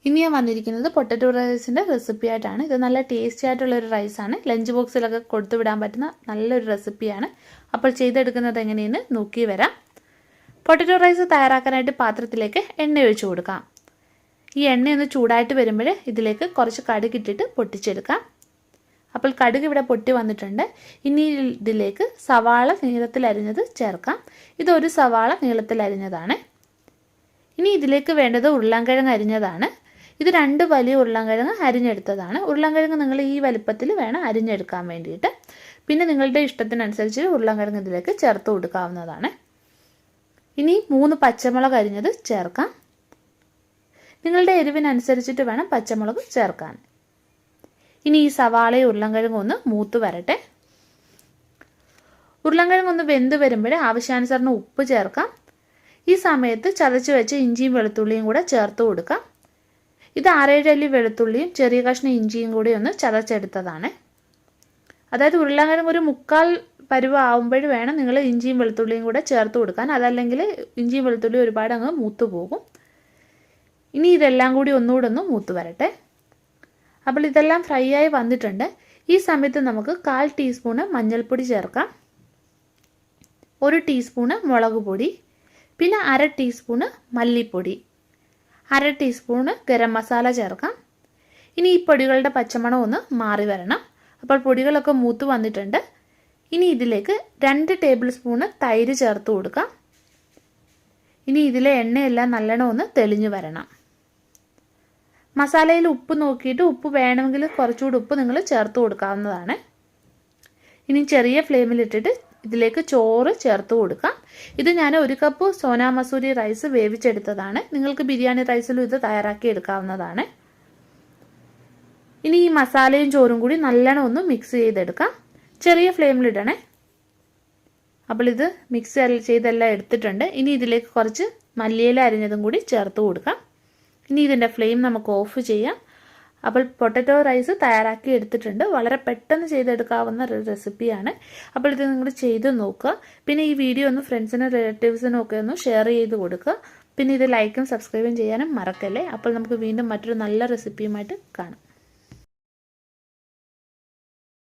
ഇനി ഞാൻ വന്നിരിക്കുന്നത് പൊട്ടറ്റോ റൈസിൻ്റെ റെസിപ്പി ആയിട്ടാണ്. ഇത് നല്ല ടേസ്റ്റി ആയിട്ടുള്ളൊരു റൈസാണ്. ലഞ്ച് ബോക്സിലൊക്കെ കൊടുത്തു വിടാൻ പറ്റുന്ന നല്ലൊരു റെസിപ്പിയാണ്. അപ്പോൾ ചെയ്തെടുക്കുന്നത് എങ്ങനെയെന്ന് നോക്കി വരാം. പൊട്ടറ്റോ റൈസ് തയ്യാറാക്കാനായിട്ട് പാത്രത്തിലേക്ക് എണ്ണ ഒഴിച്ചു കൊടുക്കാം. ഈ എണ്ണയൊന്ന് ചൂടായിട്ട് വരുമ്പോൾ ഇതിലേക്ക് കുറച്ച് കടുക് ഇട്ടിട്ട് പൊട്ടിച്ചെടുക്കാം. അപ്പോൾ കടുക് ഇവിടെ പൊട്ടി വന്നിട്ടുണ്ട്. ഇനി ഇതിലേക്ക് സവാള നീളത്തിൽ അരിഞ്ഞത് ചേർക്കാം. ഇതൊരു സവാള നീളത്തിൽ അരിഞ്ഞതാണ്. ഇനി ഇതിലേക്ക് വേണ്ടത് ഉരുളൻകിഴങ്ങ് അരിഞ്ഞതാണ്. ഇത് 2 വലിയ ഉരുളൻകിഴങ്ങ് അരിഞ്ഞെടുത്തതാണ്. ഉരുളൻകിഴങ്ങ് നിങ്ങൾ ഈ വലുപ്പത്തിൽ വേണം അരിഞ്ഞെടുക്കാൻ വേണ്ടിയിട്ട്. പിന്നെ നിങ്ങളുടെ ഇഷ്ടത്തിനനുസരിച്ച് ഉരുളൻകിഴങ്ങ് ഇതിലേക്ക് ചേർത്ത് കൊടുക്കാവുന്നതാണ്. ഇനി 3 പച്ചമുളക് അരിഞ്ഞത് ചേർക്കാം. നിങ്ങളുടെ എരിവിനനുസരിച്ചിട്ട് വേണം പച്ചമുളക് ചേർക്കാൻ. ഇനി ഈ സവാളയും ഉരുളൻകിഴങ്ങും ഒന്ന് മൂത്ത് വരട്ടെ. ഉരുളൻകിഴങ്ങ് ഒന്ന് വെന്ത് വരുമ്പോൾ ആവശ്യാനുസരണം ഉപ്പ് ചേർക്കാം. ഈ സമയത്ത് ചതച്ച് വെച്ച് ഇഞ്ചിയും വെളുത്തുള്ളിയും കൂടെ ചേർത്ത് കൊടുക്കാം. ഇത് 6-7 അല്ലി വെളുത്തുള്ളിയും ചെറിയ കഷ്ണം ഇഞ്ചിയും കൂടി ഒന്ന് ചതച്ചെടുത്തതാണ്. അതായത് ഉരുളൻകിഴങ്ങ് ഒരു 3/4 പരുവ ആവുമ്പോൾ വേണം നിങ്ങൾ ഇഞ്ചിയും വെളുത്തുള്ളിയും കൂടെ ചേർത്ത് കൊടുക്കാൻ. അതല്ലെങ്കിൽ ഇഞ്ചിയും വെളുത്തുള്ളിയും ഒരുപാട് അങ്ങ് മൂത്ത് പോകും. ഇനി ഇതെല്ലാം കൂടി ഒന്നുകൂടെ ഒന്ന് മൂത്ത് വരട്ടെ. അപ്പോൾ ഇതെല്ലാം ഫ്രൈ ആയി വന്നിട്ടുണ്ട്. ഈ സമയത്ത് നമുക്ക് 1/4 ടീസ്പൂണ് മഞ്ഞൾപ്പൊടി ചേർക്കാം, 1 ടീസ്പൂണ് മുളക് പൊടി, പിന്നെ 1/2 ടീസ്പൂണ് മല്ലിപ്പൊടി, 1/2 ടീസ്പൂണ് ഗരം മസാല ചേർക്കാം. ഇനി ഈ പൊടികളുടെ പച്ചമണം ഒന്ന് മാറി വരണം. അപ്പോൾ പൊടികളൊക്കെ മൂത്ത് വന്നിട്ടുണ്ട്. ഇനി ഇതിലേക്ക് 2 ടേബിൾ സ്പൂണ് തൈര് ചേർത്ത് കൊടുക്കാം. ഇനി ഇതിലെ എണ്ണയെല്ലാം നല്ലോണം ഒന്ന് തെളിഞ്ഞു വരണം. മസാലയിൽ ഉപ്പ് നോക്കിയിട്ട് ഉപ്പ് വേണമെങ്കിൽ കുറച്ചുകൂടി ഉപ്പ് നിങ്ങൾ ചേർത്ത് കൊടുക്കാവുന്നതാണ്. ഇനി ചെറിയ ഫ്ലെയിമിലിട്ടിട്ട് ഇതിലേക്ക് ചോറ് ചേർത്ത് കൊടുക്കാം. ഇത് ഞാൻ 1 കപ്പ് സോനാ മസൂരി റൈസ് വേവിച്ചെടുത്തതാണ്. നിങ്ങൾക്ക് ബിരിയാണി റൈസിലും ഇത് തയ്യാറാക്കി എടുക്കാവുന്നതാണ്. ഇനി ഈ മസാലയും ചോറും കൂടി നല്ലോണം ഒന്ന് മിക്സ് ചെയ്തെടുക്കാം. ചെറിയ ഫ്ലെയിമിലിടണേ. അപ്പോൾ ഇത് മിക്സ് ചെയ്തെല്ലാം എടുത്തിട്ടുണ്ട്. ഇനി ഇതിലേക്ക് കുറച്ച് മല്ലിയില അരിഞ്ഞതും കൂടി ചേർത്ത് കൊടുക്കാം. ഇനി ഇതിൻ്റെ ഫ്ലെയിം നമുക്ക് ഓഫ് ചെയ്യാം. അപ്പോൾ പൊട്ടറ്റോ റൈസ് തയ്യാറാക്കി എടുത്തിട്ടുണ്ട്. വളരെ പെട്ടെന്ന് ചെയ്തെടുക്കാവുന്ന ഒരു റെസിപ്പിയാണ്. അപ്പോൾ ഇത് നിങ്ങൾ ചെയ്ത് നോക്കുക. പിന്നെ ഈ വീഡിയോ ഒന്ന് ഫ്രണ്ട്സിനും റിലേറ്റീവ്സിനും ഒക്കെ ഒന്ന് ഷെയർ ചെയ്ത് കൊടുക്കുക. പിന്നെ ഇത് ലൈക്കും സബ്സ്ക്രൈബും ചെയ്യാനും മറക്കല്ലേ. അപ്പോൾ നമുക്ക് വീണ്ടും മറ്റൊരു നല്ല റെസിപ്പിയുമായിട്ട് കാണാം.